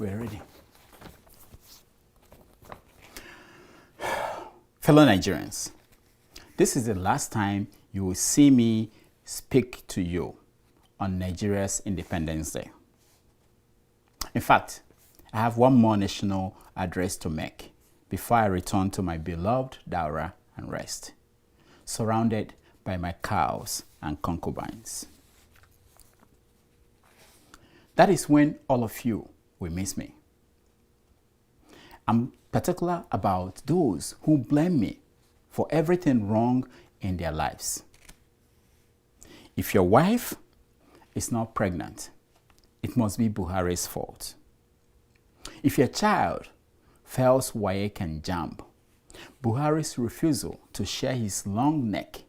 we're ready. Fellow Nigerians, this is the last time you will see me speak to you on Nigeria's Independence Day. In fact, I have one more national address to make before I return to my beloved Daura and rest, surrounded by my cows and concubines. That is when all of you will miss me. I'm particular about those who blame me for everything wrong in their lives. If your wife is not pregnant, it must be Buhari's fault. If your child fails WAEC and JAMB, Buhari's refusal to share his long neck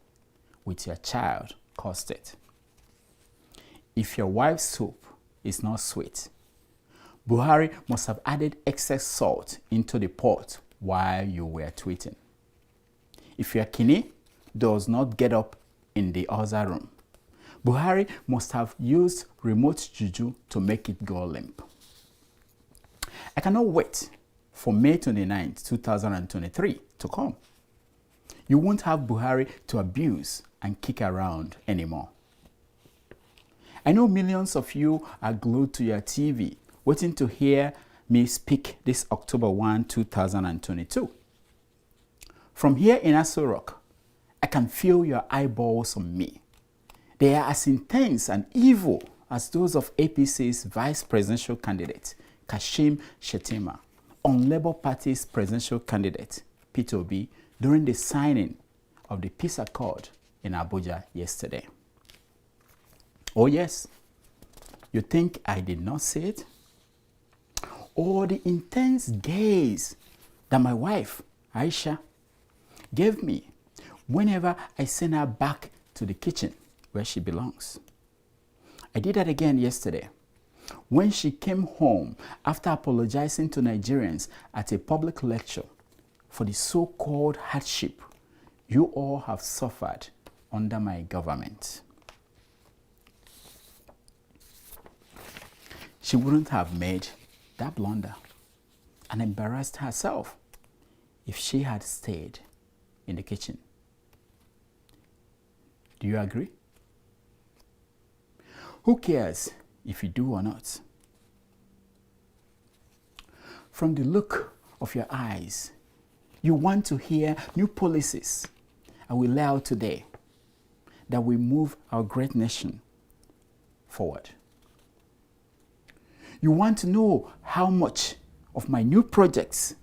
with your child caused it. If your wife's soup is not sweet, Buhari must have added excess salt into the pot while you were tweeting. If your kidney does not get up in the other room, Buhari must have used remote juju to make it go limp. I cannot wait for May 29, 2023 to come. You won't have Buhari to abuse and kick around anymore. I know millions of you are glued to your TV waiting to hear me speak this October 1, 2022. From here in Aso Rock, I can feel your eyeballs on me. They are as intense and evil as those of APC's vice presidential candidate, Kashim Shettima, on Labour Party's presidential candidate, Peter Obi, during the signing of the peace accord in Abuja yesterday. Oh yes, you think I did not see it? Or the intense gaze that my wife, Aisha, gave me whenever I sent her back to the kitchen where she belongs. I did that again yesterday when she came home after apologizing to Nigerians at a public lecture for the so-called hardship you all have suffered under my government. She wouldn't have made that blunder and embarrassed herself if she had stayed in the kitchen. Do you agree? Who cares if you do or not? From the look of your eyes, you want to hear new policies I will lay out today that will move our great nation forward. You want to know how much of my new projects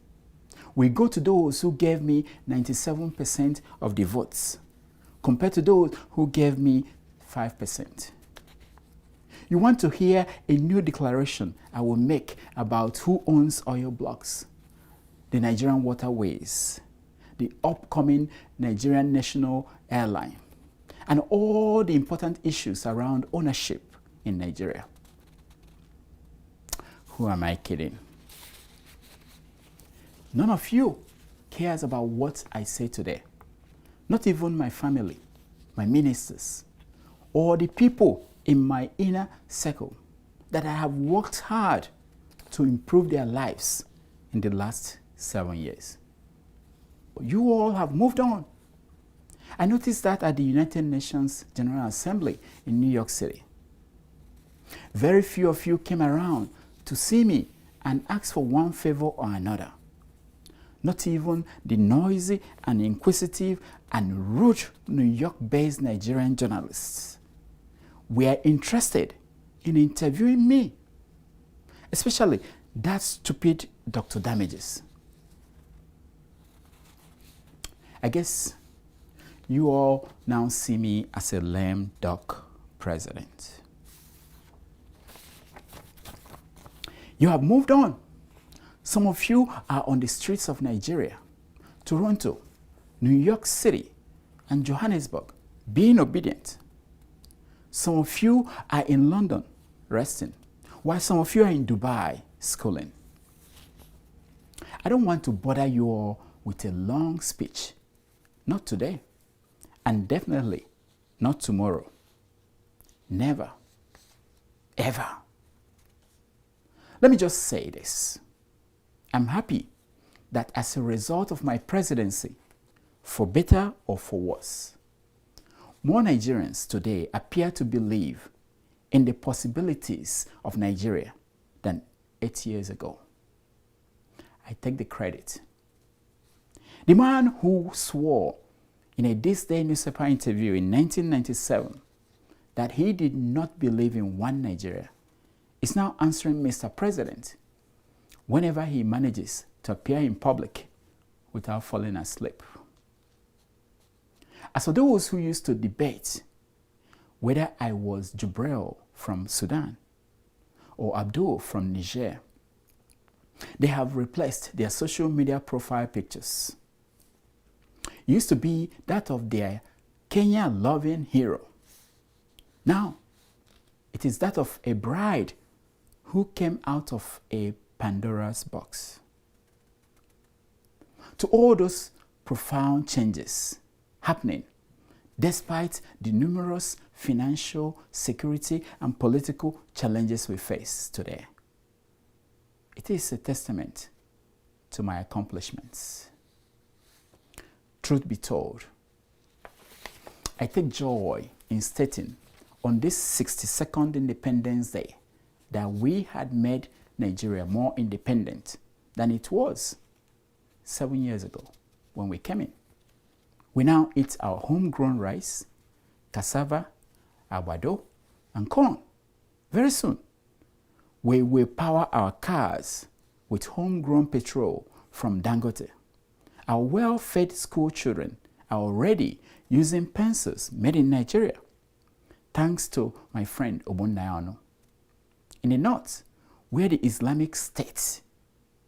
will go to those who gave me 97% of the votes compared to those who gave me 5%. You want to hear a new declaration I will make about who owns oil blocks, the Nigerian waterways, the upcoming Nigerian national airline, and all the important issues around ownership in Nigeria. Who am I kidding? None of you cares about what I say today. Not even my family, my ministers, or the people in my inner circle that I have worked hard to improve their lives in the last 7 years. You all have moved on. I noticed that at the United Nations General Assembly in New York City. Very few of you came around to see me and ask for one favor or another. Not even the noisy and inquisitive and rude New York-based Nigerian journalists were interested in interviewing me, especially that stupid Dr. Damages. I guess you all now see me as a lame duck president. You have moved on. Some of you are on the streets of Nigeria, Toronto, New York City, and Johannesburg, being obedient. Some of you are in London, resting, while some of you are in Dubai, schooling. I don't want to bother you all with a long speech. Not today, and definitely not tomorrow. Never, ever. Let me just say this. I'm happy that as a result of my presidency, for better or for worse, more Nigerians today appear to believe in the possibilities of Nigeria than 8 years ago. I take the credit. The man who swore in a This Day newspaper interview in 1997 that he did not believe in one Nigeria is now answering Mr. President whenever he manages to appear in public without falling asleep. As for those who used to debate whether I was Jubril from Sudan or Abdul from Niger, they have replaced their social media profile pictures. It used to be that of their Kenya-loving hero. Now, it is that of a bride who came out of a Pandora's box. To all those profound changes happening despite the numerous financial, security, and political challenges we face today, it is a testament to my accomplishments. Truth be told, I take joy in stating on this 62nd Independence Day that we had made Nigeria more independent than it was 7 years ago when we came in. We now eat our homegrown rice, cassava, agbado, and corn. Very soon, we will power our cars with homegrown petrol from Dangote. Our well-fed school children are already using pencils made in Nigeria, thanks to my friend Obunnayono. In the north, where the Islamic State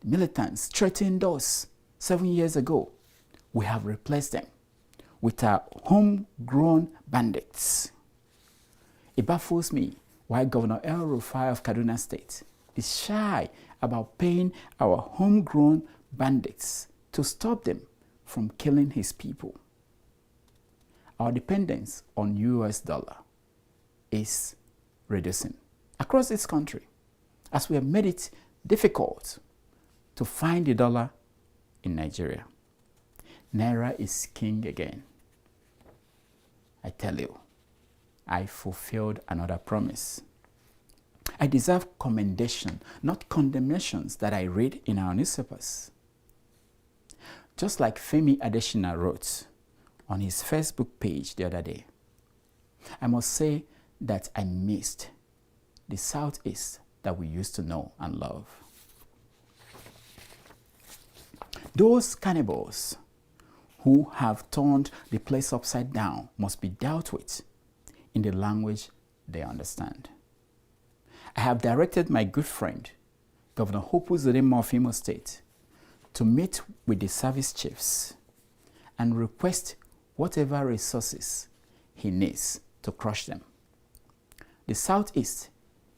militants threatened us 7 years ago, we have replaced them with our homegrown bandits. It baffles me why Governor El Rufai of Kaduna State is shy about paying our homegrown bandits to stop them from killing his people. Our dependence on US dollar is reducing across this country as we have made it difficult to find the dollar in Nigeria. Naira is king again. I tell you, I fulfilled another promise. I deserve commendation, not condemnations that I read in our newspapers. Just like Femi Adesina wrote on his Facebook page the other day, I must say that I missed the Southeast that we used to know and love. Those cannibals who have turned the place upside down must be dealt with in the language they understand. I have directed my good friend, Governor Hope Uzodinma of Imo State, to meet with the service chiefs and request whatever resources he needs to crush them. The Southeast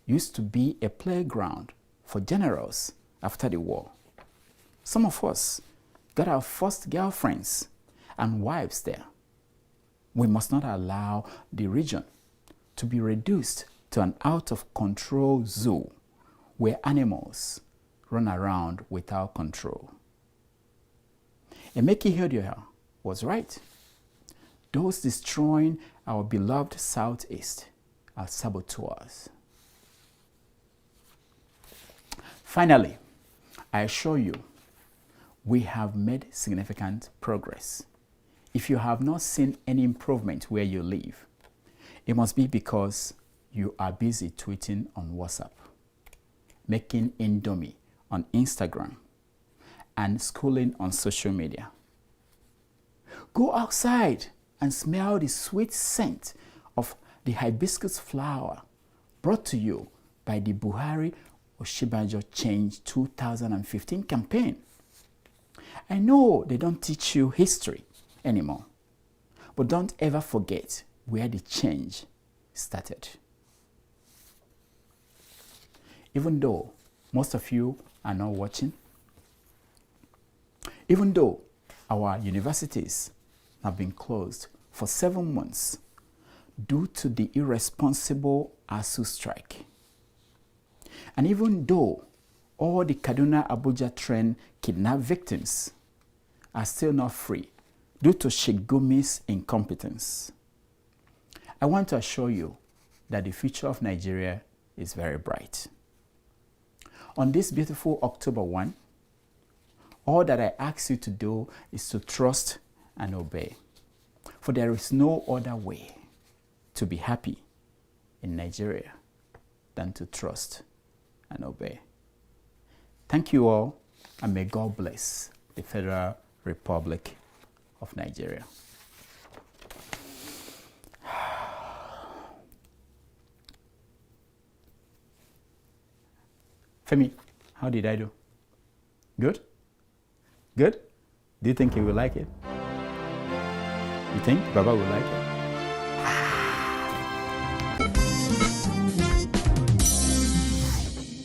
used to be a playground for generals after the war. Some of us got our first girlfriends and wives there. We must not allow the region to be reduced to an out-of-control zoo where animals run around without control. Emeki Hiodia was right. Those destroying our beloved Southeast are saboteurs. Finally, I assure you, we have made significant progress. If you have not seen any improvement where you live, it must be because you are busy tweeting on WhatsApp, making Indomie on Instagram, and schooling on social media. Go outside and smell the sweet scent of the hibiscus flower brought to you by the Buhari Oshibajo Change 2015 campaign. I know they don't teach you history anymore, but don't ever forget where the change started. Even though most of you are not watching, even though our universities have been closed for 7 months due to the irresponsible ASU strike, and even though all the Kaduna Abuja train kidnap victims are still not free due to Sheikh Gumi's incompetence. I want to assure you that the future of Nigeria is very bright. On this beautiful October 1, all that I ask you to do is to trust and obey. For there is no other way to be happy in Nigeria than to trust and obey. Thank you all, and may God bless the Federal Republic of Nigeria. Femi, how did I do? Good? Good? Do you think he will like it? You think Baba will like it?